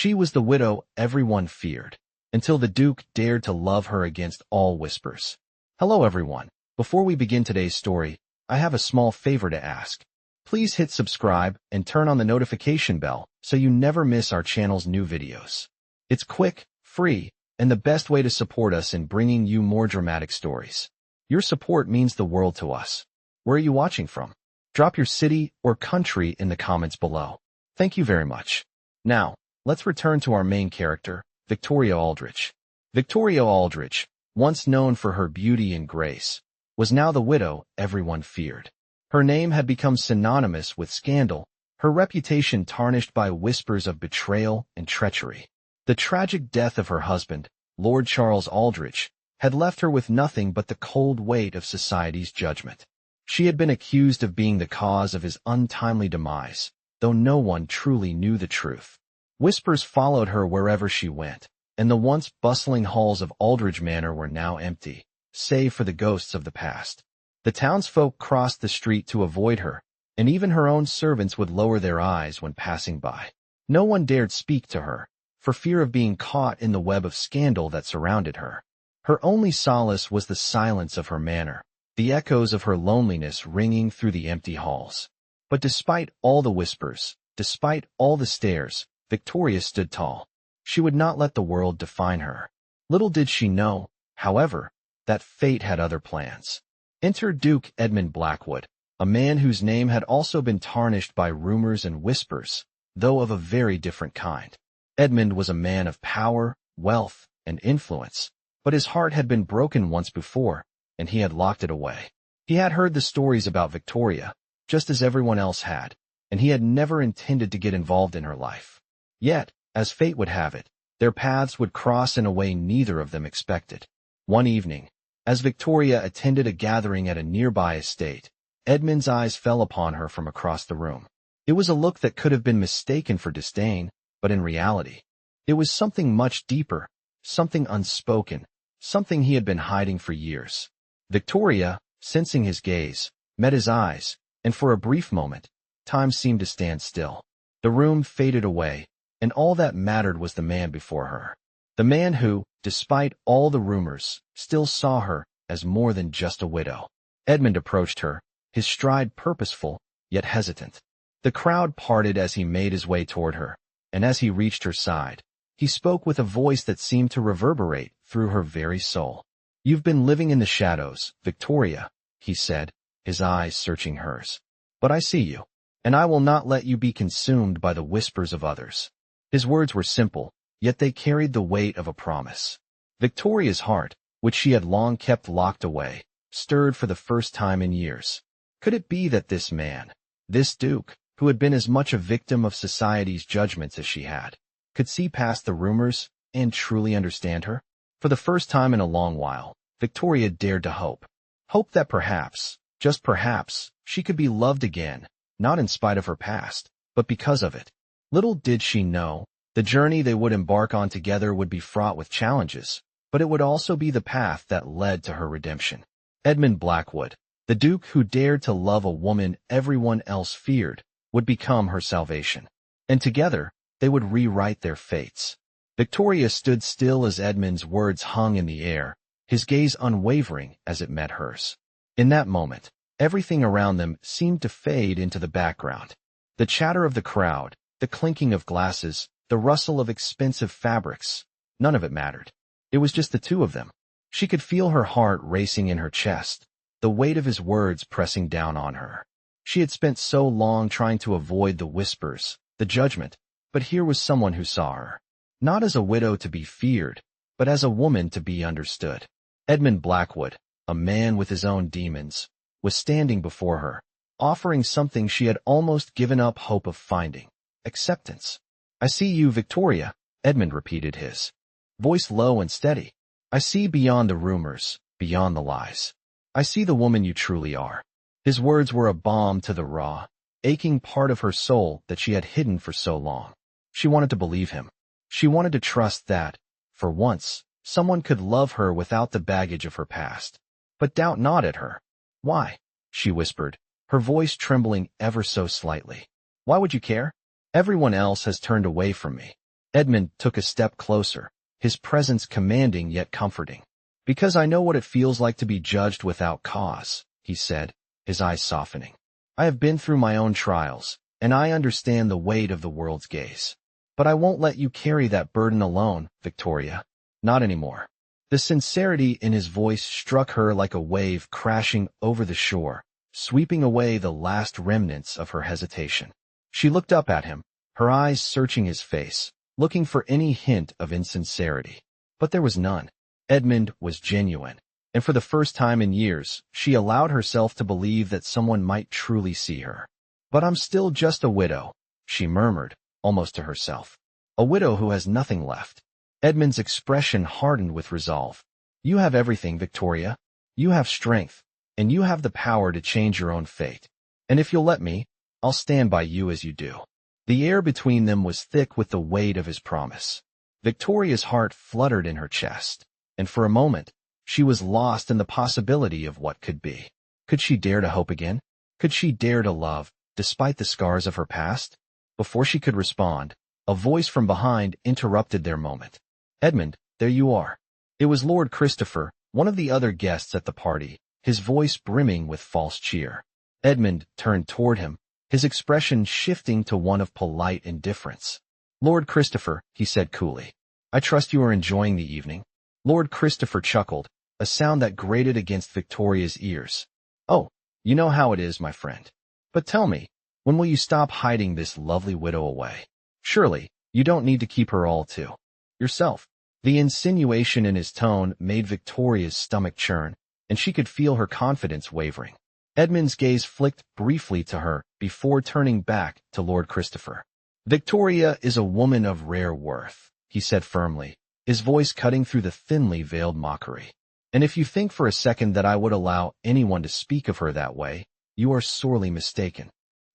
She was the widow everyone feared, until the Duke dared to love her against all whispers. Hello everyone. Before we begin today's story, I have a small favor to ask. Please hit subscribe and turn on the notification bell so you never miss our channel's new videos. It's quick, free, and the best way to support us in bringing you more dramatic stories. Your support means the world to us. Where are you watching from? Drop your city or country in the comments below. Thank you very much. Now, let's return to our main character, Victoria Aldridge. Victoria Aldridge, once known for her beauty and grace, was now the widow everyone feared. Her name had become synonymous with scandal, her reputation tarnished by whispers of betrayal and treachery. The tragic death of her husband, Lord Charles Aldridge, had left her with nothing but the cold weight of society's judgment. She had been accused of being the cause of his untimely demise, though no one truly knew the truth. Whispers followed her wherever she went, and the once bustling halls of Aldridge Manor were now empty, save for the ghosts of the past. The townsfolk crossed the street to avoid her, and even her own servants would lower their eyes when passing by. No one dared speak to her, for fear of being caught in the web of scandal that surrounded her. Her only solace was the silence of her manor, the echoes of her loneliness ringing through the empty halls. But despite all the whispers, despite all the stares, Victoria stood tall. She would not let the world define her. Little did she know, however, that fate had other plans. Enter Duke Edmund Blackwood, a man whose name had also been tarnished by rumors and whispers, though of a very different kind. Edmund was a man of power, wealth, and influence, but his heart had been broken once before, and he had locked it away. He had heard the stories about Victoria, just as everyone else had, and he had never intended to get involved in her life. Yet, as fate would have it, their paths would cross in a way neither of them expected. One evening, as Victoria attended a gathering at a nearby estate, Edmund's eyes fell upon her from across the room. It was a look that could have been mistaken for disdain, but in reality, it was something much deeper, something unspoken, something he had been hiding for years. Victoria, sensing his gaze, met his eyes, and for a brief moment, time seemed to stand still. The room faded away, and all that mattered was the man before her. The man who, despite all the rumors, still saw her as more than just a widow. Edmund approached her, his stride purposeful, yet hesitant. The crowd parted as he made his way toward her, and as he reached her side, he spoke with a voice that seemed to reverberate through her very soul. "You've been living in the shadows, Victoria," he said, his eyes searching hers. "But I see you, and I will not let you be consumed by the whispers of others." His words were simple, yet they carried the weight of a promise. Victoria's heart, which she had long kept locked away, stirred for the first time in years. Could it be that this man, this Duke, who had been as much a victim of society's judgments as she had, could see past the rumors and truly understand her? For the first time in a long while, Victoria dared to hope. Hope that perhaps, just perhaps, she could be loved again, not in spite of her past, but because of it. Little did she know, the journey they would embark on together would be fraught with challenges, but it would also be the path that led to her redemption. Edmund Blackwood, the Duke who dared to love a woman everyone else feared, would become her salvation. And together, they would rewrite their fates. Victoria stood still as Edmund's words hung in the air, his gaze unwavering as it met hers. In that moment, everything around them seemed to fade into the background. The chatter of the crowd, the clinking of glasses, the rustle of expensive fabrics, none of it mattered. It was just the two of them. She could feel her heart racing in her chest, the weight of his words pressing down on her. She had spent so long trying to avoid the whispers, the judgment, but here was someone who saw her, not as a widow to be feared, but as a woman to be understood. Edmund Blackwood, a man with his own demons, was standing before her, offering something she had almost given up hope of finding: acceptance. "I see you, Victoria," Edmund repeated, his voice low and steady. "I see beyond the rumors, beyond the lies. I see the woman you truly are." His words were a balm to the raw, aching part of her soul that she had hidden for so long. She wanted to believe him. She wanted to trust that, for once, someone could love her without the baggage of her past. But doubt gnawed at her. "Why?" she whispered, her voice trembling ever so slightly. "Why would you care? Everyone else has turned away from me." Edmund took a step closer, his presence commanding yet comforting. "Because I know what it feels like to be judged without cause," he said, his eyes softening. "I have been through my own trials, and I understand the weight of the world's gaze. But I won't let you carry that burden alone, Victoria. Not anymore." The sincerity in his voice struck her like a wave crashing over the shore, sweeping away the last remnants of her hesitation. She looked up at him, her eyes searching his face, looking for any hint of insincerity. But there was none. Edmund was genuine, and for the first time in years, she allowed herself to believe that someone might truly see her. "But I'm still just a widow," she murmured, almost to herself. "A widow who has nothing left." Edmund's expression hardened with resolve. "You have everything, Victoria. You have strength, and you have the power to change your own fate. And if you'll let me, I'll stand by you as you do." The air between them was thick with the weight of his promise. Victoria's heart fluttered in her chest, and for a moment, she was lost in the possibility of what could be. Could she dare to hope again? Could she dare to love, despite the scars of her past? Before she could respond, a voice from behind interrupted their moment. "Edmund, there you are." It was Lord Christopher, one of the other guests at the party, his voice brimming with false cheer. Edmund turned toward him, his expression shifting to one of polite indifference. "Lord Christopher," he said coolly, "I trust you are enjoying the evening." Lord Christopher chuckled, a sound that grated against Victoria's ears. "Oh, you know how it is, my friend. But tell me, when will you stop hiding this lovely widow away? Surely, you don't need to keep her all to yourself." The insinuation in his tone made Victoria's stomach churn, and she could feel her confidence wavering. Edmund's gaze flicked briefly to her before turning back to Lord Christopher. "Victoria is a woman of rare worth," he said firmly, his voice cutting through the thinly veiled mockery. "And if you think for a second that I would allow anyone to speak of her that way, you are sorely mistaken."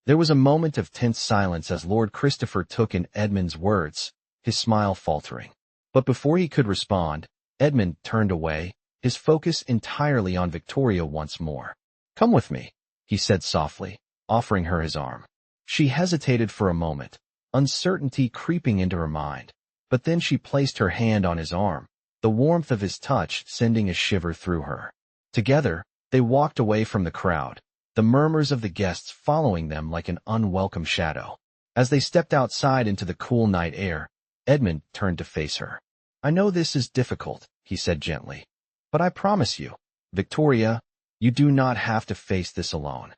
There was a moment of tense silence as Lord Christopher took in Edmund's words, his smile faltering. But before he could respond, Edmund turned away, his focus entirely on Victoria once more. "Come with me," he said softly, offering her his arm. She hesitated for a moment, uncertainty creeping into her mind. But then she placed her hand on his arm, the warmth of his touch sending a shiver through her. Together, they walked away from the crowd, the murmurs of the guests following them like an unwelcome shadow. As they stepped outside into the cool night air, Edmund turned to face her. "I know this is difficult," he said gently, "but I promise you, Victoria, you do not have to face this alone."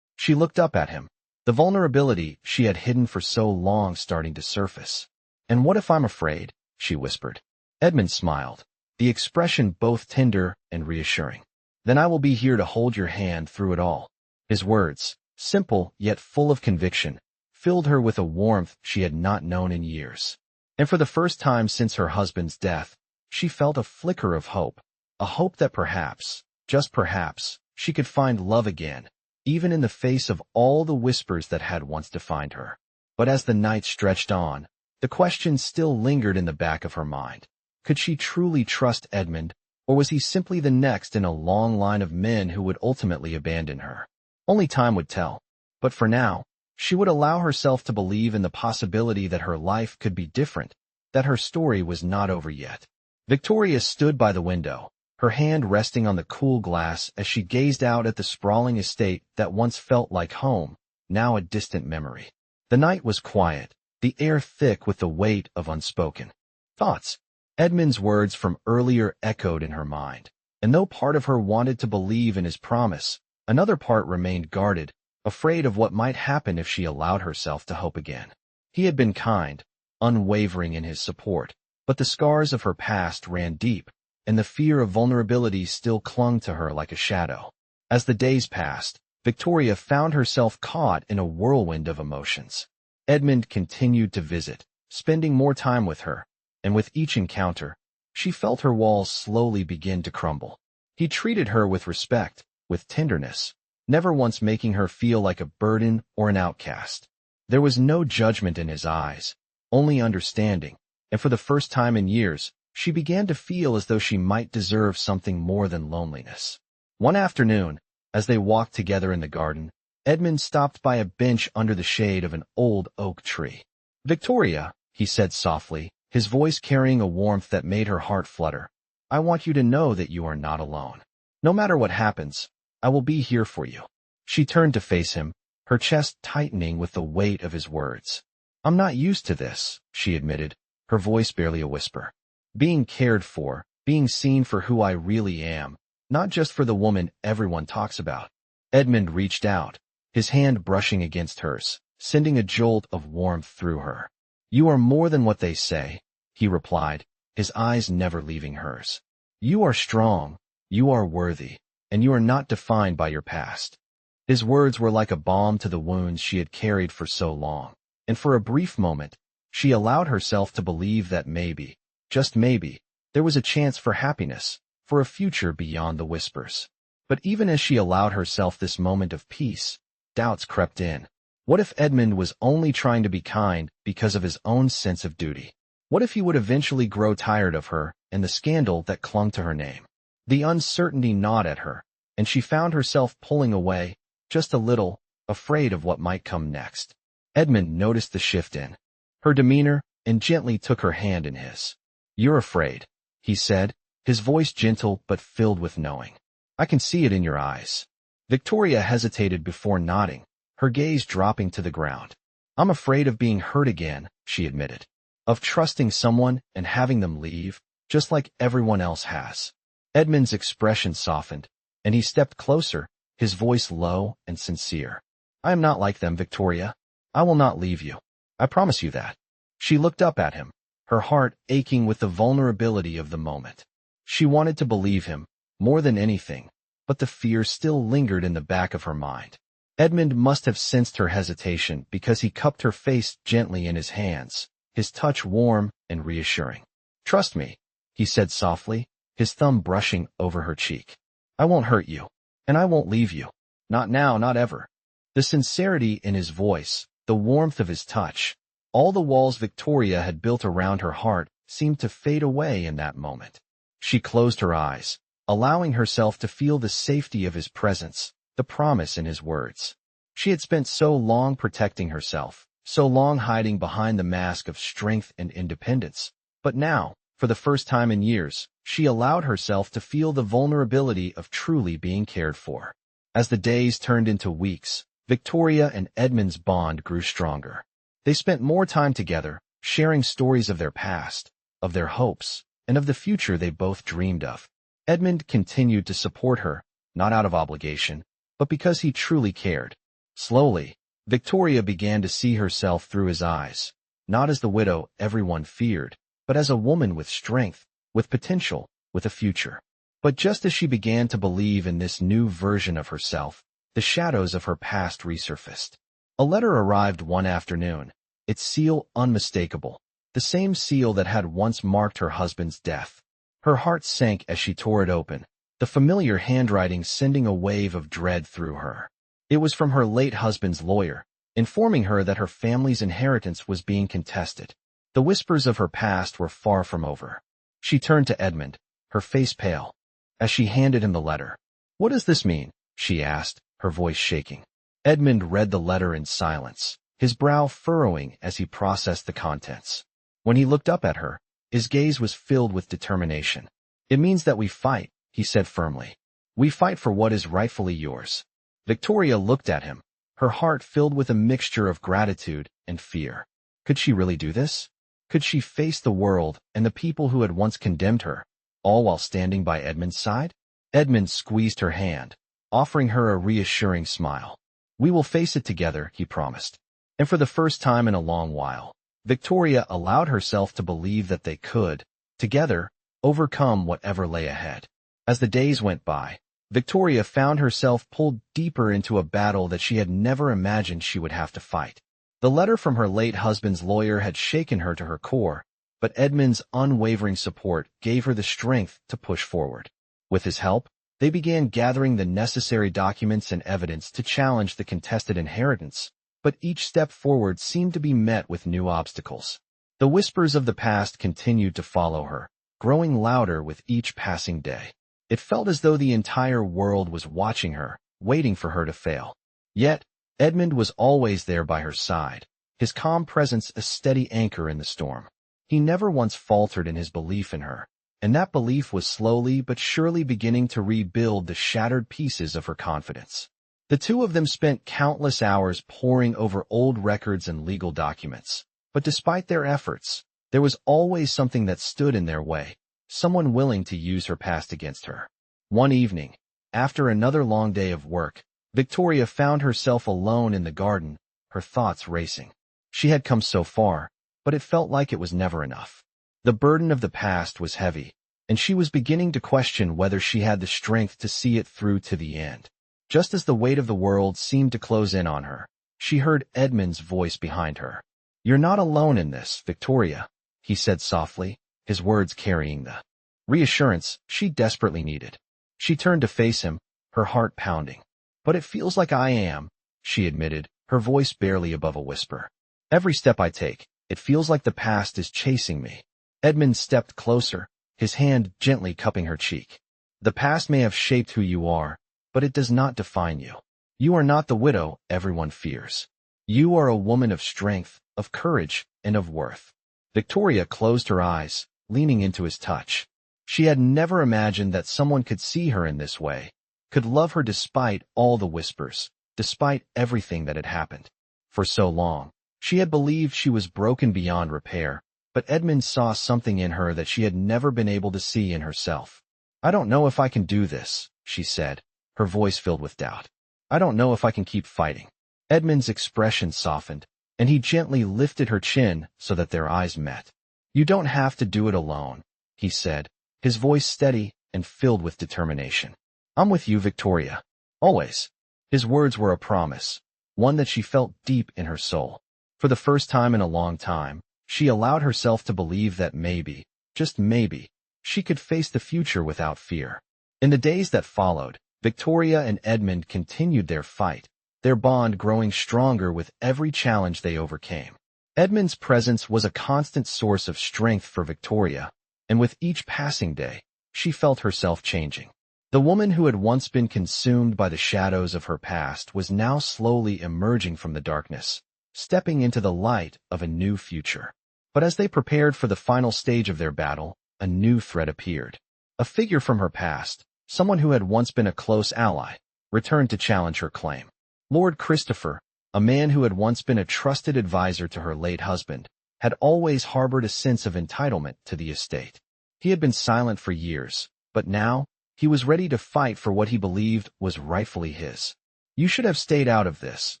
She looked up at him, the vulnerability she had hidden for so long starting to surface. "And what if I'm afraid?" she whispered. Edmund smiled, the expression both tender and reassuring. "Then I will be here to hold your hand through it all." His words, simple yet full of conviction, filled her with a warmth she had not known in years. And for the first time since her husband's death, she felt a flicker of hope, a hope that perhaps, just perhaps, she could find love again, even in the face of all the whispers that had once defined her. But as the night stretched on, the question still lingered in the back of her mind. Could she truly trust Edmund, or was he simply the next in a long line of men who would ultimately abandon her? Only time would tell. But for now, she would allow herself to believe in the possibility that her life could be different, that her story was not over yet. Victoria stood by the window, her hand resting on the cool glass as she gazed out at the sprawling estate that once felt like home, now a distant memory. The night was quiet, the air thick with the weight of unspoken thoughts. Edmund's words from earlier echoed in her mind, and though part of her wanted to believe in his promise, another part remained guarded, afraid of what might happen if she allowed herself to hope again. He had been kind, unwavering in his support, but the scars of her past ran deep, and the fear of vulnerability still clung to her like a shadow. As the days passed, Victoria found herself caught in a whirlwind of emotions. Edmund continued to visit, spending more time with her, and with each encounter, she felt her walls slowly begin to crumble. He treated her with respect, with tenderness, never once making her feel like a burden or an outcast. There was no judgment in his eyes, only understanding, and for the first time in years, she began to feel as though she might deserve something more than loneliness. One afternoon, as they walked together in the garden, Edmund stopped by a bench under the shade of an old oak tree. "Victoria," he said softly, his voice carrying a warmth that made her heart flutter. "I want you to know that you are not alone. No matter what happens, I will be here for you." She turned to face him, her chest tightening with the weight of his words. "I'm not used to this," she admitted, her voice barely a whisper. "Being cared for, being seen for who I really am, not just for the woman everyone talks about." Edmund reached out, his hand brushing against hers, sending a jolt of warmth through her. "You are more than what they say," he replied, his eyes never leaving hers. "You are strong, you are worthy, and you are not defined by your past." His words were like a balm to the wounds she had carried for so long, and for a brief moment, she allowed herself to believe that maybe, just maybe, there was a chance for happiness, for a future beyond the whispers. But even as she allowed herself this moment of peace, doubts crept in. What if Edmund was only trying to be kind because of his own sense of duty? What if he would eventually grow tired of her and the scandal that clung to her name? The uncertainty gnawed at her, and she found herself pulling away, just a little, afraid of what might come next. Edmund noticed the shift in her demeanor and gently took her hand in his. "You're afraid," he said, his voice gentle but filled with knowing. "I can see it in your eyes." Victoria hesitated before nodding, her gaze dropping to the ground. "I'm afraid of being hurt again," she admitted. "Of trusting someone and having them leave, just like everyone else has." Edmund's expression softened, and he stepped closer, his voice low and sincere. "I am not like them, Victoria. I will not leave you. I promise you that." She looked up at him, her heart aching with the vulnerability of the moment. She wanted to believe him, more than anything, but the fear still lingered in the back of her mind. Edmund must have sensed her hesitation because he cupped her face gently in his hands, his touch warm and reassuring. "Trust me," he said softly, his thumb brushing over her cheek. "I won't hurt you, and I won't leave you. Not now, not ever." The sincerity in his voice, the warmth of his touch, all the walls Victoria had built around her heart seemed to fade away in that moment. She closed her eyes, allowing herself to feel the safety of his presence, the promise in his words. She had spent so long protecting herself, so long hiding behind the mask of strength and independence. But now, for the first time in years, she allowed herself to feel the vulnerability of truly being cared for. As the days turned into weeks, Victoria and Edmund's bond grew stronger. They spent more time together, sharing stories of their past, of their hopes, and of the future they both dreamed of. Edmund continued to support her, not out of obligation, but because he truly cared. Slowly, Victoria began to see herself through his eyes, not as the widow everyone feared, but as a woman with strength, with potential, with a future. But just as she began to believe in this new version of herself, the shadows of her past resurfaced. A letter arrived one afternoon, its seal unmistakable, the same seal that had once marked her husband's death. Her heart sank as she tore it open, the familiar handwriting sending a wave of dread through her. It was from her late husband's lawyer, informing her that her family's inheritance was being contested. The whispers of her past were far from over. She turned to Edmund, her face pale. As she handed him the letter, "What does this mean?" she asked, her voice shaking. Edmund read the letter in silence, his brow furrowing as he processed the contents. When he looked up at her, his gaze was filled with determination. "It means that we fight," he said firmly. "We fight for what is rightfully yours." Victoria looked at him, her heart filled with a mixture of gratitude and fear. Could she really do this? Could she face the world and the people who had once condemned her, all while standing by Edmund's side? Edmund squeezed her hand, offering her a reassuring smile. "We will face it together," he promised. And for the first time in a long while, Victoria allowed herself to believe that they could, together, overcome whatever lay ahead. As the days went by, Victoria found herself pulled deeper into a battle that she had never imagined she would have to fight. The letter from her late husband's lawyer had shaken her to her core, but Edmund's unwavering support gave her the strength to push forward. With his help, they began gathering the necessary documents and evidence to challenge the contested inheritance, but each step forward seemed to be met with new obstacles. The whispers of the past continued to follow her, growing louder with each passing day. It felt as though the entire world was watching her, waiting for her to fail. Yet, Edmund was always there by her side, his calm presence a steady anchor in the storm. He never once faltered in his belief in her, and that belief was slowly but surely beginning to rebuild the shattered pieces of her confidence. The two of them spent countless hours poring over old records and legal documents, but despite their efforts, there was always something that stood in their way, someone willing to use her past against her. One evening, after another long day of work, Victoria found herself alone in the garden, her thoughts racing. She had come so far, but it felt like it was never enough. The burden of the past was heavy, and she was beginning to question whether she had the strength to see it through to the end. Just as the weight of the world seemed to close in on her, she heard Edmund's voice behind her. "You're not alone in this, Victoria," he said softly, his words carrying the reassurance she desperately needed. She turned to face him, her heart pounding. "But it feels like I am," she admitted, her voice barely above a whisper. "Every step I take, it feels like the past is chasing me." Edmund stepped closer, his hand gently cupping her cheek. "The past may have shaped who you are, but it does not define you. You are not the widow everyone fears. You are a woman of strength, of courage, and of worth." Victoria closed her eyes, leaning into his touch. She had never imagined that someone could see her in this way, could love her despite all the whispers, despite everything that had happened. For so long, she had believed she was broken beyond repair, but Edmund saw something in her that she had never been able to see in herself. "I don't know if I can do this," she said, her voice filled with doubt. "I don't know if I can keep fighting." Edmund's expression softened, and he gently lifted her chin so that their eyes met. "You don't have to do it alone," he said, his voice steady and filled with determination. "I'm with you, Victoria. Always." His words were a promise, one that she felt deep in her soul. For the first time in a long time, she allowed herself to believe that maybe, just maybe, she could face the future without fear. In the days that followed, Victoria and Edmund continued their fight, their bond growing stronger with every challenge they overcame. Edmund's presence was a constant source of strength for Victoria, and with each passing day, she felt herself changing. The woman who had once been consumed by the shadows of her past was now slowly emerging from the darkness, stepping into the light of a new future. But as they prepared for the final stage of their battle, a new threat appeared. A figure from her past, someone who had once been a close ally, returned to challenge her claim. Lord Christopher, a man who had once been a trusted advisor to her late husband, had always harbored a sense of entitlement to the estate. He had been silent for years, but now, he was ready to fight for what he believed was rightfully his. "You should have stayed out of this,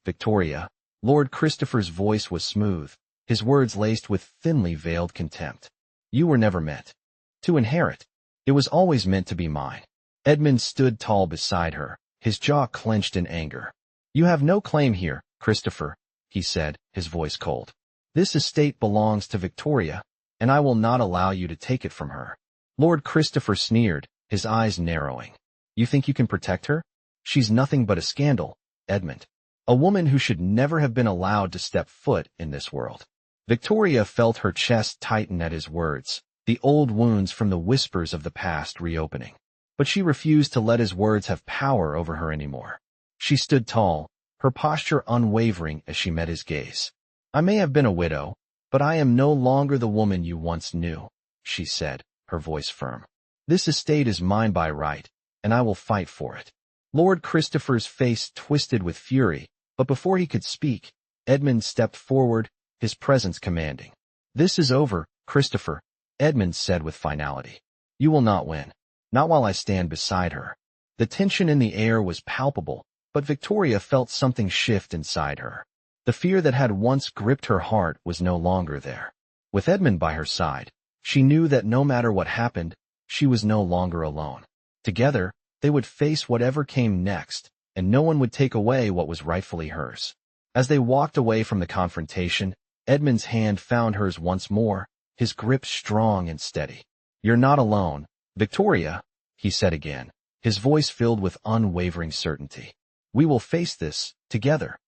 Victoria." Lord Christopher's voice was smooth, his words laced with thinly veiled contempt. "You were never meant to inherit. It was always meant to be mine." Edmund stood tall beside her, his jaw clenched in anger. "You have no claim here, Christopher," he said, his voice cold. "This estate belongs to Victoria, and I will not allow you to take it from her." Lord Christopher sneered, his eyes narrowing. "You think you can protect her? She's nothing but a scandal, Edmund. A woman who should never have been allowed to step foot in this world." Victoria felt her chest tighten at his words, the old wounds from the whispers of the past reopening. But she refused to let his words have power over her anymore. She stood tall, her posture unwavering as she met his gaze. "I may have been a widow, but I am no longer the woman you once knew," she said, her voice firm. "This estate is mine by right, and I will fight for it." Lord Christopher's face twisted with fury, but before he could speak, Edmund stepped forward, his presence commanding. "This is over, Christopher," Edmund said with finality. "You will not win. Not while I stand beside her." The tension in the air was palpable, but Victoria felt something shift inside her. The fear that had once gripped her heart was no longer there. With Edmund by her side, she knew that no matter what happened, she was no longer alone. Together, they would face whatever came next, and no one would take away what was rightfully hers. As they walked away from the confrontation, Edmund's hand found hers once more, his grip strong and steady. "You're not alone, Victoria," he said again, his voice filled with unwavering certainty. "We will face this, together."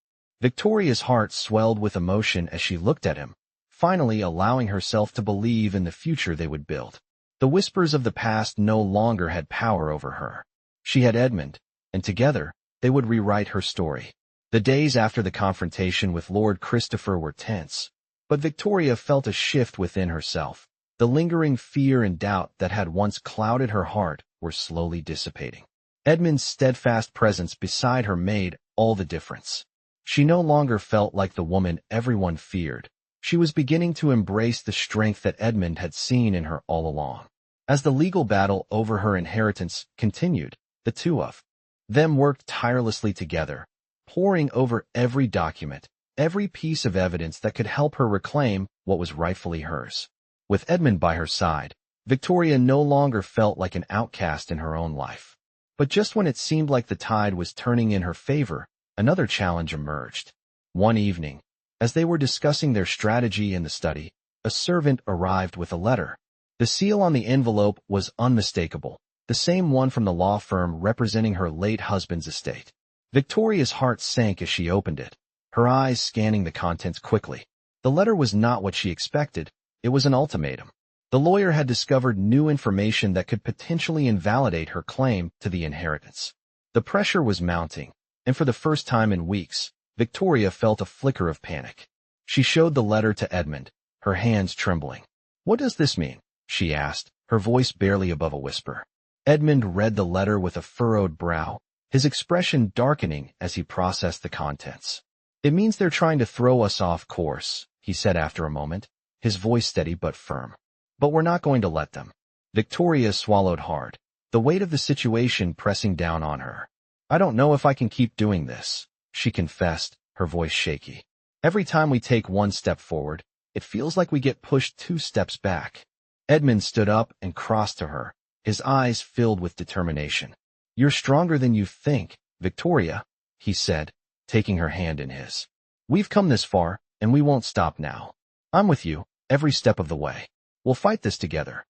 Victoria's heart swelled with emotion as she looked at him, finally allowing herself to believe in the future they would build. The whispers of the past no longer had power over her. She had Edmund, and together, they would rewrite her story. The days after the confrontation with Lord Christopher were tense. But Victoria felt a shift within herself. The lingering fear and doubt that had once clouded her heart were slowly dissipating. Edmund's steadfast presence beside her made all the difference. She no longer felt like the woman everyone feared. She was beginning to embrace the strength that Edmund had seen in her all along. As the legal battle over her inheritance continued, the two of them worked tirelessly together, poring over every document, every piece of evidence that could help her reclaim what was rightfully hers. With Edmund by her side, Victoria no longer felt like an outcast in her own life. But just when it seemed like the tide was turning in her favor, another challenge emerged. One evening, as they were discussing their strategy in the study, a servant arrived with a letter. The seal on the envelope was unmistakable, the same one from the law firm representing her late husband's estate. Victoria's heart sank as she opened it, her eyes scanning the contents quickly. The letter was not what she expected. It was an ultimatum. The lawyer had discovered new information that could potentially invalidate her claim to the inheritance. The pressure was mounting, and for the first time in weeks, Victoria felt a flicker of panic. She showed the letter to Edmund, her hands trembling. "What does this mean?" she asked, her voice barely above a whisper. Edmund read the letter with a furrowed brow, his expression darkening as he processed the contents. "It means they're trying to throw us off course," he said after a moment, his voice steady but firm. "But we're not going to let them." Victoria swallowed hard, the weight of the situation pressing down on her. "I don't know if I can keep doing this," she confessed, her voice shaky. "Every time we take one step forward, it feels like we get pushed 2 steps back." Edmund stood up and crossed to her, his eyes filled with determination. "You're stronger than you think, Victoria," he said, taking her hand in his. "We've come this far, and we won't stop now. I'm with you, every step of the way. We'll fight this together."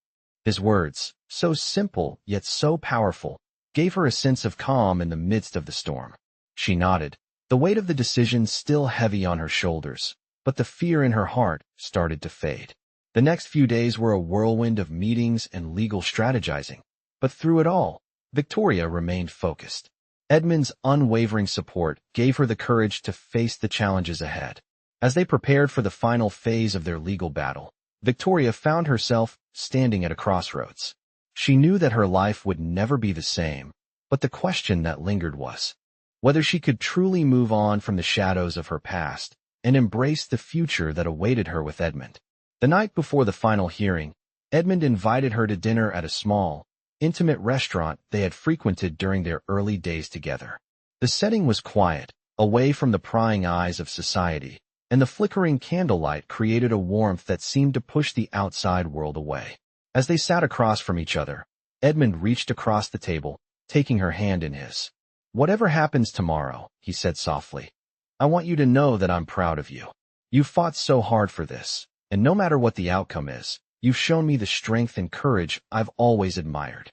His words, so simple yet so powerful, gave her a sense of calm in the midst of the storm. She nodded, the weight of the decision still heavy on her shoulders, but the fear in her heart started to fade. The next few days were a whirlwind of meetings and legal strategizing, but through it all, Victoria remained focused. Edmund's unwavering support gave her the courage to face the challenges ahead. As they prepared for the final phase of their legal battle, Victoria found herself standing at a crossroads. She knew that her life would never be the same, but the question that lingered was whether she could truly move on from the shadows of her past and embrace the future that awaited her with Edmund. The night before the final hearing, Edmund invited her to dinner at a small, intimate restaurant they had frequented during their early days together. The setting was quiet, away from the prying eyes of society, and the flickering candlelight created a warmth that seemed to push the outside world away. As they sat across from each other, Edmund reached across the table, taking her hand in his. "Whatever happens tomorrow," he said softly, "I want you to know that I'm proud of you. You've fought so hard for this, and no matter what the outcome is, you've shown me the strength and courage I've always admired."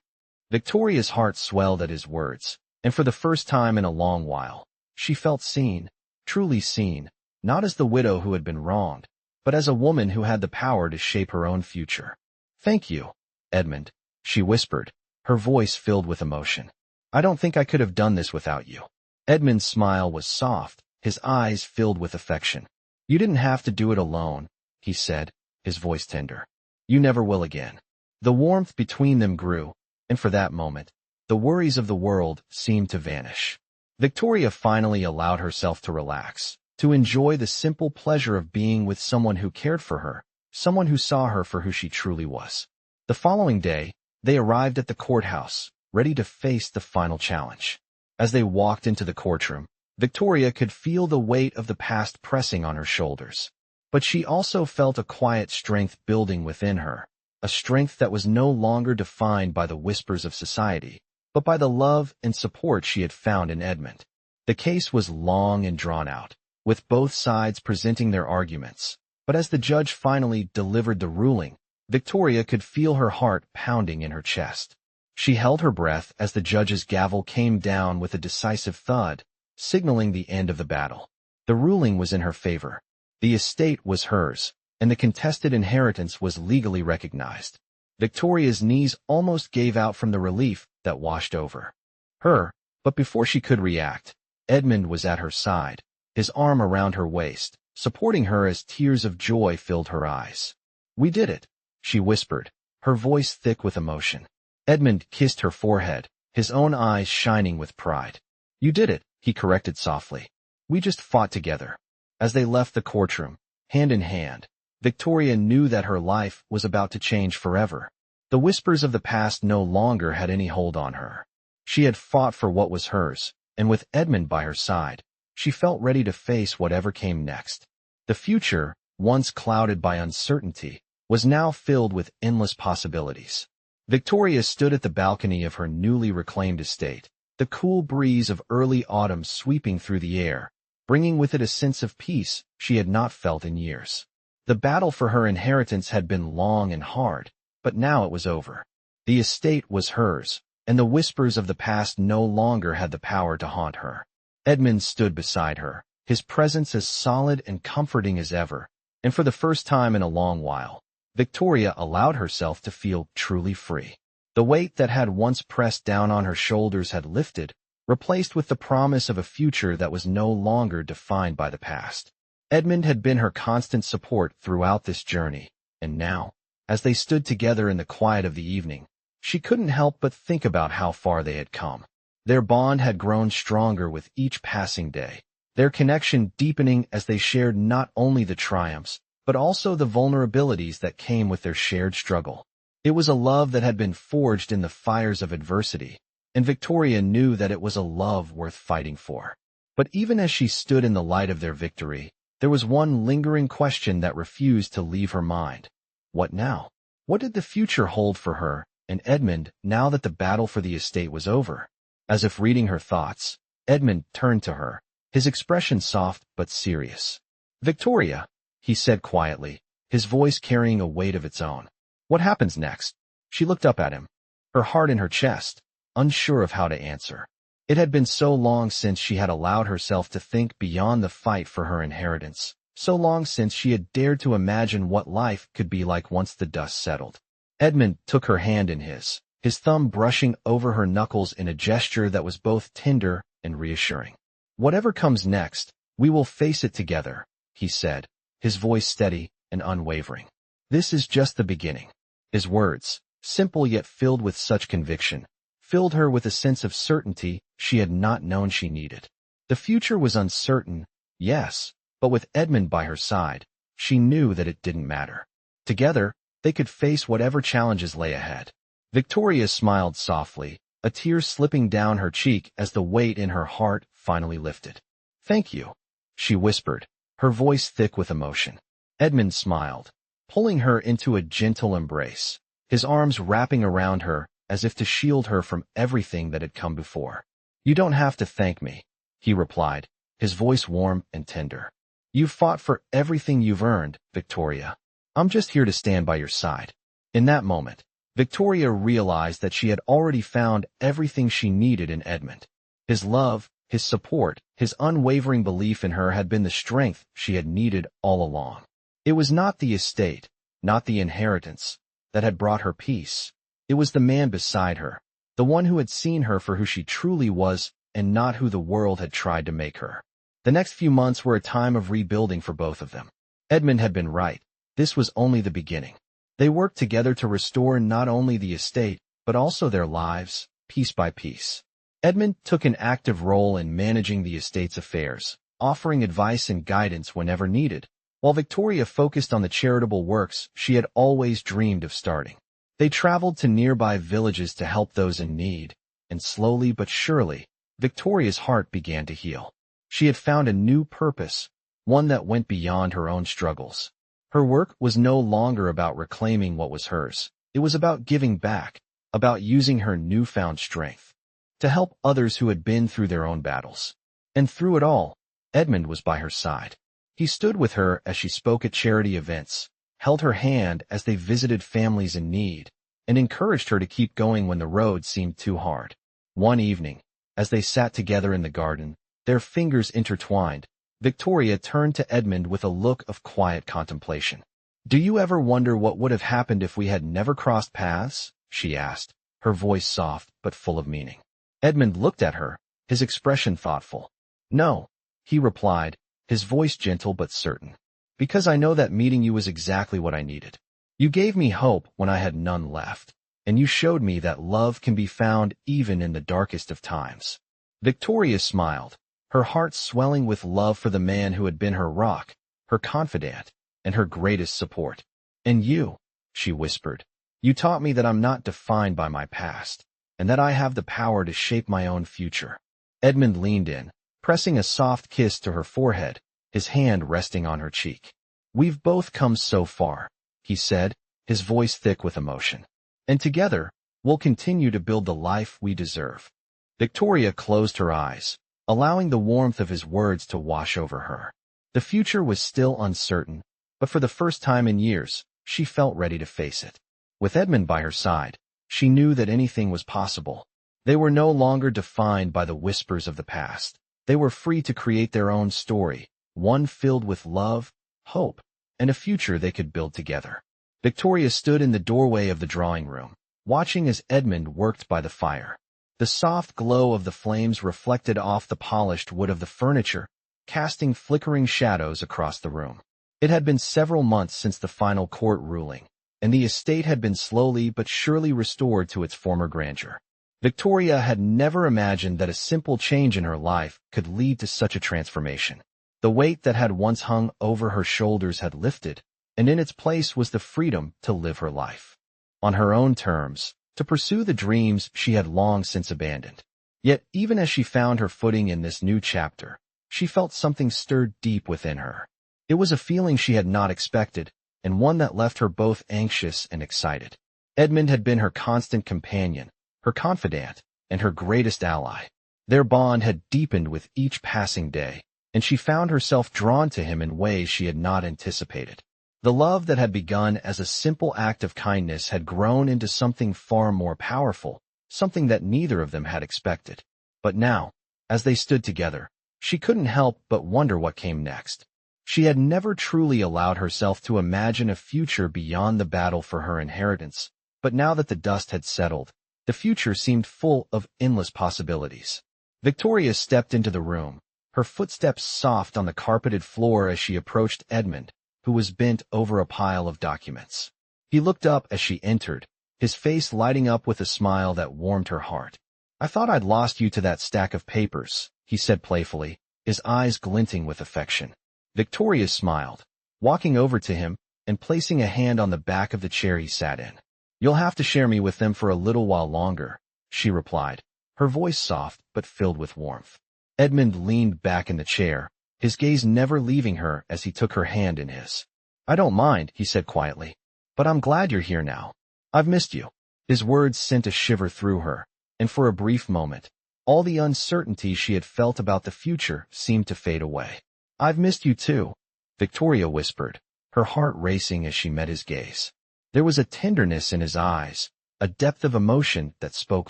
Victoria's heart swelled at his words, and for the first time in a long while, she felt seen, truly seen, not as the widow who had been wronged, but as a woman who had the power to shape her own future. "Thank you, Edmund," she whispered, her voice filled with emotion. "I don't think I could have done this without you." Edmund's smile was soft, his eyes filled with affection. "You didn't have to do it alone," he said, his voice tender. "You never will again." The warmth between them grew, and for that moment, the worries of the world seemed to vanish. Victoria finally allowed herself to relax, to enjoy the simple pleasure of being with someone who cared for her, someone who saw her for who she truly was. The following day, they arrived at the courthouse, ready to face the final challenge. As they walked into the courtroom, Victoria could feel the weight of the past pressing on her shoulders. But she also felt a quiet strength building within her, a strength that was no longer defined by the whispers of society, but by the love and support she had found in Edmund. The case was long and drawn out, with both sides presenting their arguments, but as the judge finally delivered the ruling, Victoria could feel her heart pounding in her chest. She held her breath as the judge's gavel came down with a decisive thud, signaling the end of the battle. The ruling was in her favor. The estate was hers, and the contested inheritance was legally recognized. Victoria's knees almost gave out from the relief that washed over her, but before she could react, Edmund was at her side, his arm around her waist, supporting her as tears of joy filled her eyes. "We did it," she whispered, her voice thick with emotion. Edmund kissed her forehead, his own eyes shining with pride. "You did it," he corrected softly. "We just fought together." As they left the courtroom, hand in hand, Victoria knew that her life was about to change forever. The whispers of the past no longer had any hold on her. She had fought for what was hers, and with Edmund by her side, she felt ready to face whatever came next. The future, once clouded by uncertainty, was now filled with endless possibilities. Victoria stood at the balcony of her newly reclaimed estate, the cool breeze of early autumn sweeping through the air, bringing with it a sense of peace she had not felt in years. The battle for her inheritance had been long and hard, but now it was over. The estate was hers, and the whispers of the past no longer had the power to haunt her. Edmund stood beside her, his presence as solid and comforting as ever, and for the first time in a long while, Victoria allowed herself to feel truly free. The weight that had once pressed down on her shoulders had lifted, replaced with the promise of a future that was no longer defined by the past. Edmund had been her constant support throughout this journey, and now, as they stood together in the quiet of the evening, she couldn't help but think about how far they had come. Their bond had grown stronger with each passing day, their connection deepening as they shared not only the triumphs, but also the vulnerabilities that came with their shared struggle. It was a love that had been forged in the fires of adversity, and Victoria knew that it was a love worth fighting for. But even as she stood in the light of their victory, there was one lingering question that refused to leave her mind. What now? What did the future hold for her and Edmund now that the battle for the estate was over? As if reading her thoughts, Edmund turned to her, his expression soft but serious. "Victoria," he said quietly, his voice carrying a weight of its own. "What happens next?" She looked up at him, her heart in her chest, unsure of how to answer. It had been so long since she had allowed herself to think beyond the fight for her inheritance, so long since she had dared to imagine what life could be like once the dust settled. Edmund took her hand in his thumb brushing over her knuckles in a gesture that was both tender and reassuring. "Whatever comes next, we will face it together," he said, his voice steady and unwavering. "This is just the beginning." His words, simple yet filled with such conviction, filled her with a sense of certainty she had not known she needed. The future was uncertain, yes, but with Edmund by her side, she knew that it didn't matter. Together, they could face whatever challenges lay ahead. Victoria smiled softly, a tear slipping down her cheek as the weight in her heart finally lifted. "Thank you," she whispered, her voice thick with emotion. Edmund smiled, pulling her into a gentle embrace, his arms wrapping around her as if to shield her from everything that had come before. "You don't have to thank me," he replied, his voice warm and tender. "You've fought for everything you've earned, Victoria. I'm just here to stand by your side." In that moment, Victoria realized that she had already found everything she needed in Edmund. His love, his support, his unwavering belief in her had been the strength she had needed all along. It was not the estate, not the inheritance, that had brought her peace. It was the man beside her, the one who had seen her for who she truly was and not who the world had tried to make her. The next few months were a time of rebuilding for both of them. Edmund had been right. This was only the beginning. They worked together to restore not only the estate, but also their lives, piece by piece. Edmund took an active role in managing the estate's affairs, offering advice and guidance whenever needed, while Victoria focused on the charitable works she had always dreamed of starting. They traveled to nearby villages to help those in need, and slowly but surely, Victoria's heart began to heal. She had found a new purpose, one that went beyond her own struggles. Her work was no longer about reclaiming what was hers. It was about giving back, about using her newfound strength to help others who had been through their own battles. And through it all, Edmund was by her side. He stood with her as she spoke at charity events, held her hand as they visited families in need, and encouraged her to keep going when the road seemed too hard. One evening, as they sat together in the garden, their fingers intertwined, Victoria turned to Edmund with a look of quiet contemplation. "Do you ever wonder what would have happened if we had never crossed paths?" she asked, her voice soft but full of meaning. Edmund looked at her, his expression thoughtful. "No," he replied, his voice gentle but certain. Because I know that meeting you was exactly what I needed. You gave me hope when I had none left, and you showed me that love can be found even in the darkest of times. Victoria smiled, her heart swelling with love for the man who had been her rock, her confidant, and her greatest support. And you, she whispered, you taught me that I'm not defined by my past, and that I have the power to shape my own future. Edmund leaned in, pressing a soft kiss to her forehead, his hand resting on her cheek. We've both come so far, he said, his voice thick with emotion. And together, we'll continue to build the life we deserve. Victoria closed her eyes, allowing the warmth of his words to wash over her. The future was still uncertain, but for the first time in years, she felt ready to face it. With Edmund by her side, she knew that anything was possible. They were no longer defined by the whispers of the past. They were free to create their own story, one filled with love, hope, and a future they could build together. Victoria stood in the doorway of the drawing room, watching as Edmund worked by the fire. The soft glow of the flames reflected off the polished wood of the furniture, casting flickering shadows across the room. It had been several months since the final court ruling, and the estate had been slowly but surely restored to its former grandeur. Victoria had never imagined that a simple change in her life could lead to such a transformation. The weight that had once hung over her shoulders had lifted, and in its place was the freedom to live her life on her own terms, to pursue the dreams she had long since abandoned. Yet, even as she found her footing in this new chapter, she felt something stirred deep within her. It was a feeling she had not expected, and one that left her both anxious and excited. Edmund had been her constant companion, her confidant, and her greatest ally. Their bond had deepened with each passing day, and she found herself drawn to him in ways she had not anticipated. The love that had begun as a simple act of kindness had grown into something far more powerful, something that neither of them had expected. But now, as they stood together, she couldn't help but wonder what came next. She had never truly allowed herself to imagine a future beyond the battle for her inheritance, but now that the dust had settled, the future seemed full of endless possibilities. Victoria stepped into the room, her footsteps soft on the carpeted floor as she approached Edmund, who was bent over a pile of documents. He looked up as she entered, his face lighting up with a smile that warmed her heart. I thought I'd lost you to that stack of papers, he said playfully, his eyes glinting with affection. Victoria smiled, walking over to him and placing a hand on the back of the chair he sat in. You'll have to share me with them for a little while longer, she replied, her voice soft but filled with warmth. Edmund leaned back in the chair, his gaze never leaving her as he took her hand in his. I don't mind, he said quietly, but I'm glad you're here now. I've missed you. His words sent a shiver through her, and for a brief moment, all the uncertainty she had felt about the future seemed to fade away. I've missed you too, Victoria whispered, her heart racing as she met his gaze. There was a tenderness in his eyes, a depth of emotion that spoke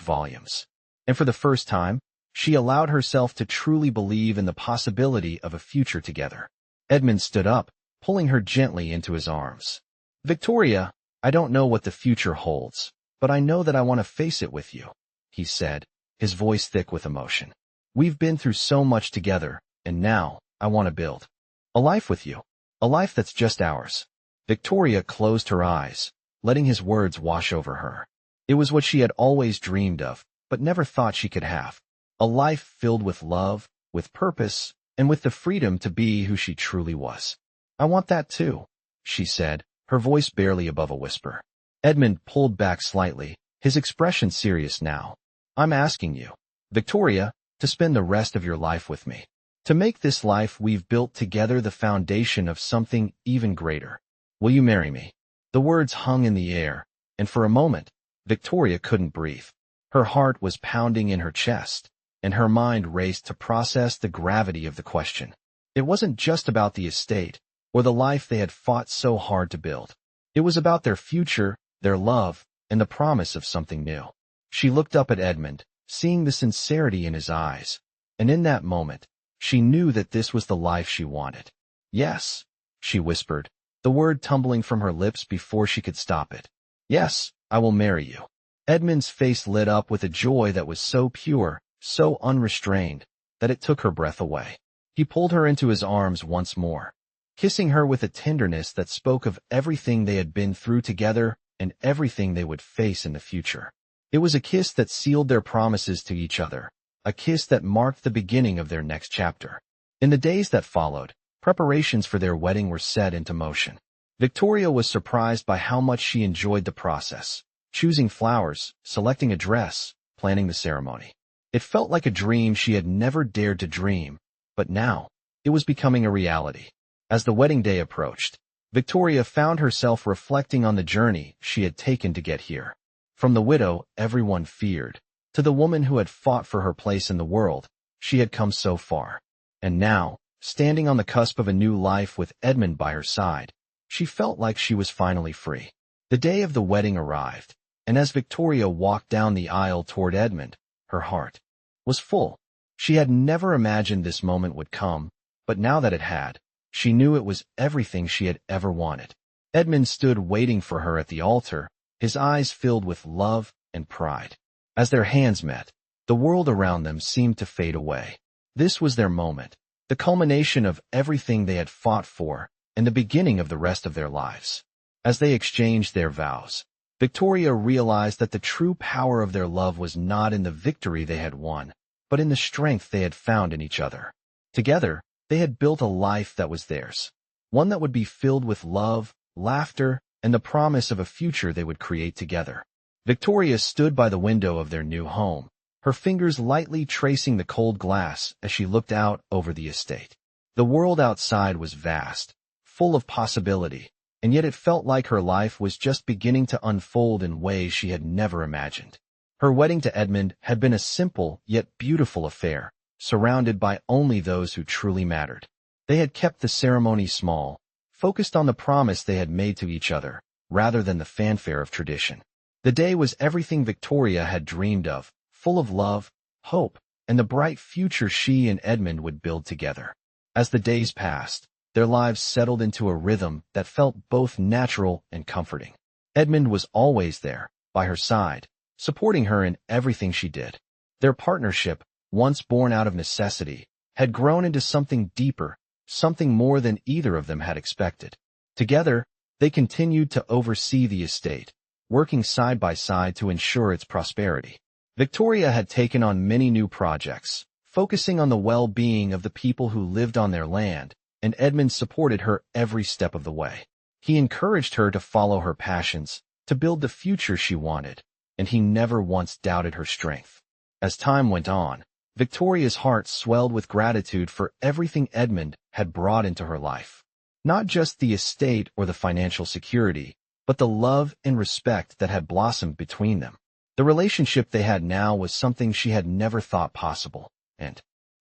volumes. And for the first time, she allowed herself to truly believe in the possibility of a future together. Edmund stood up, pulling her gently into his arms. Victoria, I don't know what the future holds, but I know that I want to face it with you, he said, his voice thick with emotion. We've been through so much together, and now, I want to build a life with you, a life that's just ours. Victoria closed her eyes, letting his words wash over her. It was what she had always dreamed of, but never thought she could have. A life filled with love, with purpose, and with the freedom to be who she truly was. I want that too, she said, her voice barely above a whisper. Edmund pulled back slightly, his expression serious now. I'm asking you, Victoria, to spend the rest of your life with me. To make this life we've built together the foundation of something even greater. Will you marry me? The words hung in the air, and for a moment, Victoria couldn't breathe. Her heart was pounding in her chest, and her mind raced to process the gravity of the question. It wasn't just about the estate, or the life they had fought so hard to build. It was about their future, their love, and the promise of something new. She looked up at Edmund, seeing the sincerity in his eyes, and in that moment, she knew that this was the life she wanted. Yes, she whispered, the word tumbling from her lips before she could stop it. Yes, I will marry you. Edmund's face lit up with a joy that was so pure, so unrestrained, that it took her breath away. He pulled her into his arms once more, kissing her with a tenderness that spoke of everything they had been through together and everything they would face in the future. It was a kiss that sealed their promises to each other, a kiss that marked the beginning of their next chapter. In the days that followed, preparations for their wedding were set into motion. Victoria was surprised by how much she enjoyed the process, choosing flowers, selecting a dress, planning the ceremony. It felt like a dream she had never dared to dream, but now, it was becoming a reality. As the wedding day approached, Victoria found herself reflecting on the journey she had taken to get here. From the widow everyone feared, to the woman who had fought for her place in the world, she had come so far. And now, standing on the cusp of a new life with Edmund by her side, she felt like she was finally free. The day of the wedding arrived, and as Victoria walked down the aisle toward Edmund, her heart was full. She had never imagined this moment would come, but now that it had, she knew it was everything she had ever wanted. Edmund stood waiting for her at the altar, his eyes filled with love and pride. As their hands met, the world around them seemed to fade away. This was their moment, the culmination of everything they had fought for, and the beginning of the rest of their lives. As they exchanged their vows, Victoria realized that the true power of their love was not in the victory they had won, but in the strength they had found in each other. Together, they had built a life that was theirs, one that would be filled with love, laughter, and the promise of a future they would create together. Victoria stood by the window of their new home, her fingers lightly tracing the cold glass as she looked out over the estate. The world outside was vast, full of possibility, and yet it felt like her life was just beginning to unfold in ways she had never imagined. Her wedding to Edmund had been a simple yet beautiful affair, surrounded by only those who truly mattered. They had kept the ceremony small, focused on the promise they had made to each other, rather than the fanfare of tradition. The day was everything Victoria had dreamed of, full of love, hope, and the bright future she and Edmund would build together. As the days passed, their lives settled into a rhythm that felt both natural and comforting. Edmund was always there, by her side, supporting her in everything she did. Their partnership, once born out of necessity, had grown into something deeper, something more than either of them had expected. Together, they continued to oversee the estate, working side by side to ensure its prosperity. Victoria had taken on many new projects, focusing on the well-being of the people who lived on their land, and Edmund supported her every step of the way. He encouraged her to follow her passions, to build the future she wanted, and he never once doubted her strength. As time went on, Victoria's heart swelled with gratitude for everything Edmund had brought into her life. Not just the estate or the financial security, but the love and respect that had blossomed between them. The relationship they had now was something she had never thought possible, and,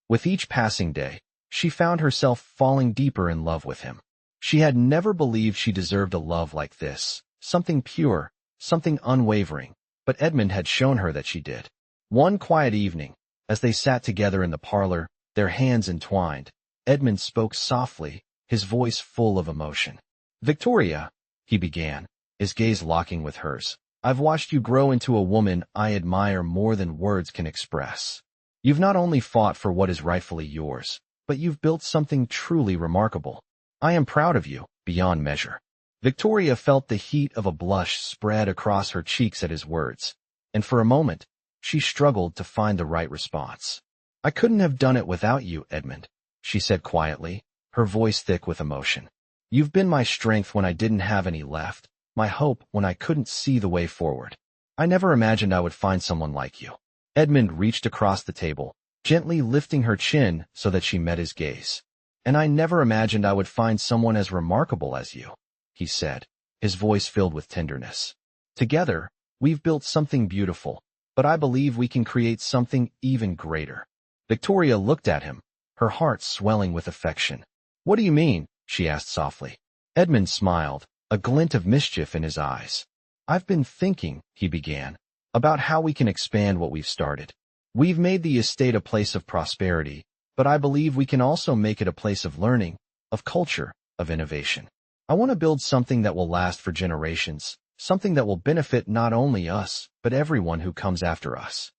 with each passing day, she found herself falling deeper in love with him. She had never believed she deserved a love like this, something pure, something unwavering, but Edmund had shown her that she did. One quiet evening, as they sat together in the parlor, their hands entwined, Edmund spoke softly, his voice full of emotion. "Victoria," he began, his gaze locking with hers, "I've watched you grow into a woman I admire more than words can express. You've not only fought for what is rightfully yours, but you've built something truly remarkable. I am proud of you, beyond measure." Victoria felt the heat of a blush spread across her cheeks at his words, and for a moment, she struggled to find the right response. "I couldn't have done it without you, Edmund," she said quietly, her voice thick with emotion. "You've been my strength when I didn't have any left, my hope when I couldn't see the way forward. I never imagined I would find someone like you." Edmund reached across the table, gently lifting her chin so that she met his gaze. "And I never imagined I would find someone as remarkable as you," he said, his voice filled with tenderness. "Together, we've built something beautiful, but I believe we can create something even greater." Victoria looked at him, her heart swelling with affection. "What do you mean?" she asked softly. Edmund smiled, a glint of mischief in his eyes. "I've been thinking," he began, "about how we can expand what we've started. We've made the estate a place of prosperity, but I believe we can also make it a place of learning, of culture, of innovation. I want to build something that will last for generations, something that will benefit not only us, but everyone who comes after us."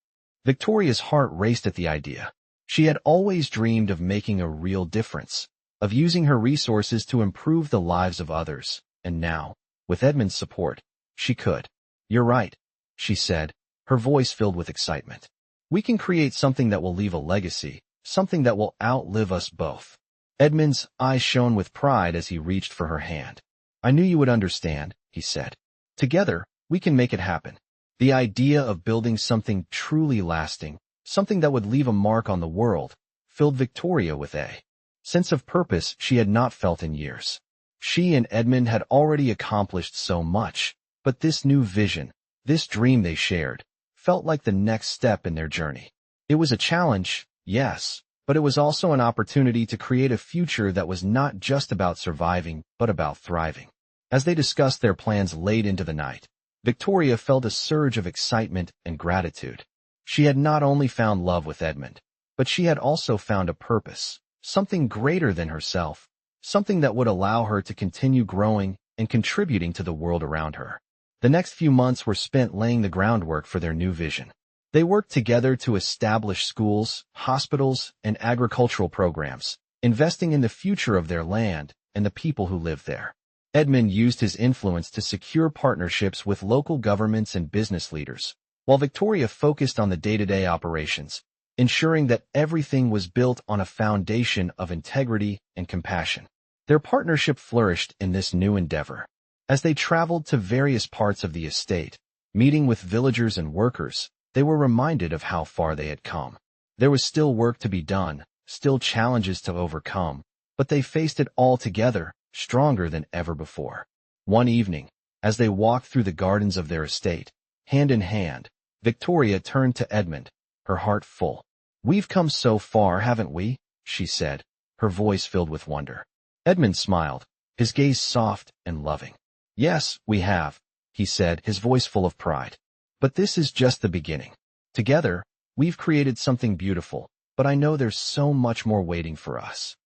Victoria's heart raced at the idea. She had always dreamed of making a real difference, of using her resources to improve the lives of others, and now, with Edmund's support, she could. "You're right," she said, her voice filled with excitement. "We can create something that will leave a legacy, something that will outlive us both." Edmund's eyes shone with pride as he reached for her hand. "I knew you would understand," he said. "Together, we can make it happen." The idea of building something truly lasting, something that would leave a mark on the world, filled Victoria with a sense of purpose she had not felt in years. She and Edmund had already accomplished so much, but this new vision, this dream they shared, felt like the next step in their journey. It was a challenge, yes, but it was also an opportunity to create a future that was not just about surviving, but about thriving. As they discussed their plans late into the night, Victoria felt a surge of excitement and gratitude. She had not only found love with Edmund, but she had also found a purpose, something greater than herself, something that would allow her to continue growing and contributing to the world around her. The next few months were spent laying the groundwork for their new vision. They worked together to establish schools, hospitals, and agricultural programs, investing in the future of their land and the people who lived there. Edmund used his influence to secure partnerships with local governments and business leaders, while Victoria focused on the day-to-day operations, ensuring that everything was built on a foundation of integrity and compassion. Their partnership flourished in this new endeavor. As they traveled to various parts of the estate, meeting with villagers and workers, they were reminded of how far they had come. There was still work to be done, still challenges to overcome, but they faced it all together, stronger than ever before. One evening, as they walked through the gardens of their estate, hand in hand, Victoria turned to Edmund, her heart full. "We've come so far, haven't we?" she said, her voice filled with wonder. Edmund smiled, his gaze soft and loving. "Yes, we have," he said, his voice full of pride. "But this is just the beginning. Together, we've created something beautiful, but I know there's so much more waiting for us."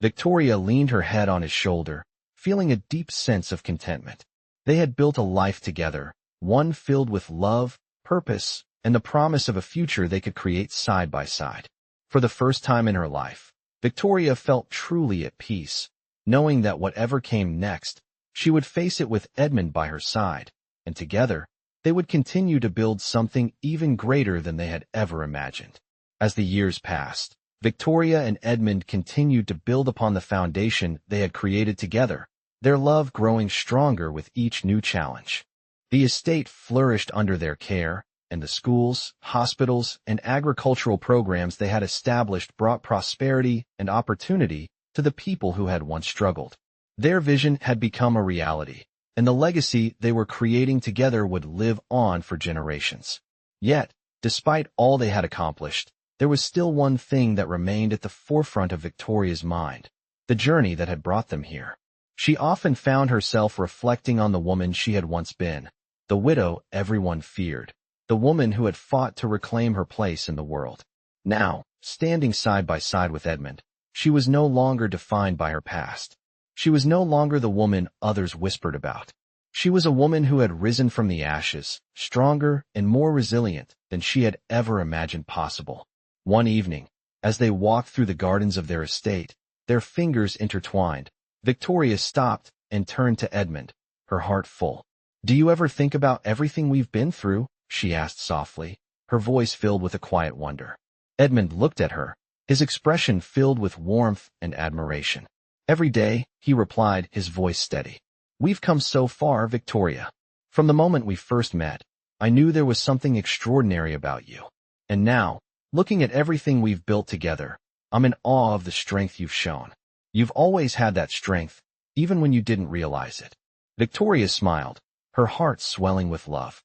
Victoria leaned her head on his shoulder, feeling a deep sense of contentment. They had built a life together, one filled with love, purpose, and the promise of a future they could create side by side. For the first time in her life, Victoria felt truly at peace, knowing that whatever came next, she would face it with Edmund by her side, and together, they would continue to build something even greater than they had ever imagined. As the years passed, Victoria and Edmund continued to build upon the foundation they had created together, their love growing stronger with each new challenge. The estate flourished under their care, and the schools, hospitals, and agricultural programs they had established brought prosperity and opportunity to the people who had once struggled. Their vision had become a reality, and the legacy they were creating together would live on for generations. Yet, despite all they had accomplished, there was still one thing that remained at the forefront of Victoria's mind, the journey that had brought them here. She often found herself reflecting on the woman she had once been, the widow everyone feared, the woman who had fought to reclaim her place in the world. Now, standing side by side with Edmund, she was no longer defined by her past. She was no longer the woman others whispered about. She was a woman who had risen from the ashes, stronger and more resilient than she had ever imagined possible. One evening, as they walked through the gardens of their estate, their fingers intertwined, Victoria stopped and turned to Edmund, her heart full. "Do you ever think about everything we've been through?" she asked softly, her voice filled with a quiet wonder. Edmund looked at her, his expression filled with warmth and admiration. "Every day," he replied, his voice steady. "We've come so far, Victoria. From the moment we first met, I knew there was something extraordinary about you. And now, looking at everything we've built together, I'm in awe of the strength you've shown. You've always had that strength, even when you didn't realize it." Victoria smiled, her heart swelling with love.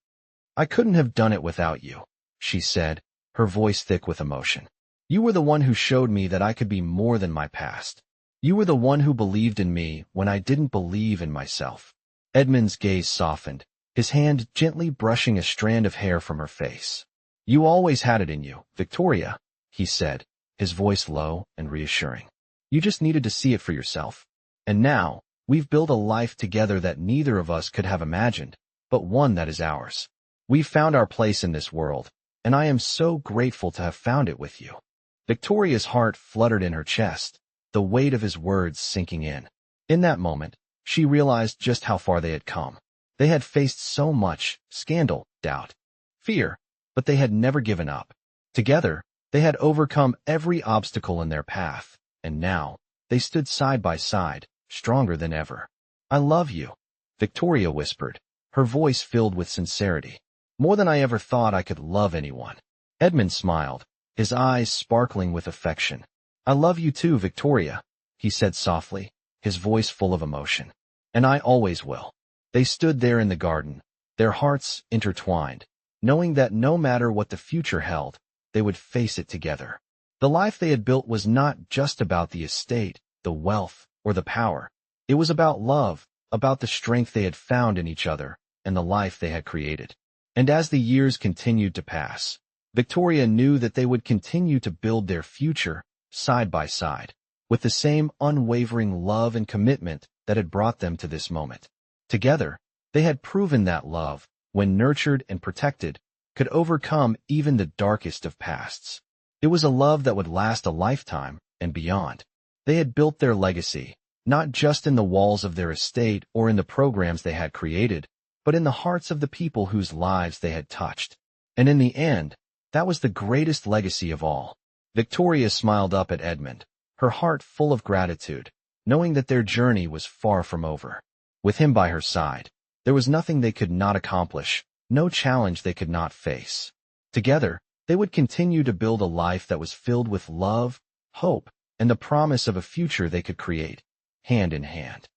"I couldn't have done it without you," she said, her voice thick with emotion. "You were the one who showed me that I could be more than my past. You were the one who believed in me when I didn't believe in myself." Edmund's gaze softened, his hand gently brushing a strand of hair from her face. "You always had it in you, Victoria," he said, his voice low and reassuring. "You just needed to see it for yourself. And now, we've built a life together that neither of us could have imagined, but one that is ours. We've found our place in this world, and I am so grateful to have found it with you." Victoria's heart fluttered in her chest, the weight of his words sinking in. In that moment, she realized just how far they had come. They had faced so much: scandal, doubt, fear, but they had never given up. Together, they had overcome every obstacle in their path, and now, they stood side by side, stronger than ever. "I love you," Victoria whispered, her voice filled with sincerity. "More than I ever thought I could love anyone." Edmund smiled, his eyes sparkling with affection. "I love you too, Victoria," he said softly, his voice full of emotion. "And I always will." They stood there in the garden, their hearts intertwined, knowing that no matter what the future held, they would face it together. The life they had built was not just about the estate, the wealth, or the power. It was about love, about the strength they had found in each other, and the life they had created. And as the years continued to pass, Victoria knew that they would continue to build their future, side by side, with the same unwavering love and commitment that had brought them to this moment. Together, they had proven that love, when nurtured and protected, could overcome even the darkest of pasts. It was a love that would last a lifetime and beyond. They had built their legacy, not just in the walls of their estate or in the programs they had created, but in the hearts of the people whose lives they had touched. And in the end, that was the greatest legacy of all. Victoria smiled up at Edmund, her heart full of gratitude, knowing that their journey was far from over. With him by her side, there was nothing they could not accomplish, no challenge they could not face. Together, they would continue to build a life that was filled with love, hope, and the promise of a future they could create, hand in hand.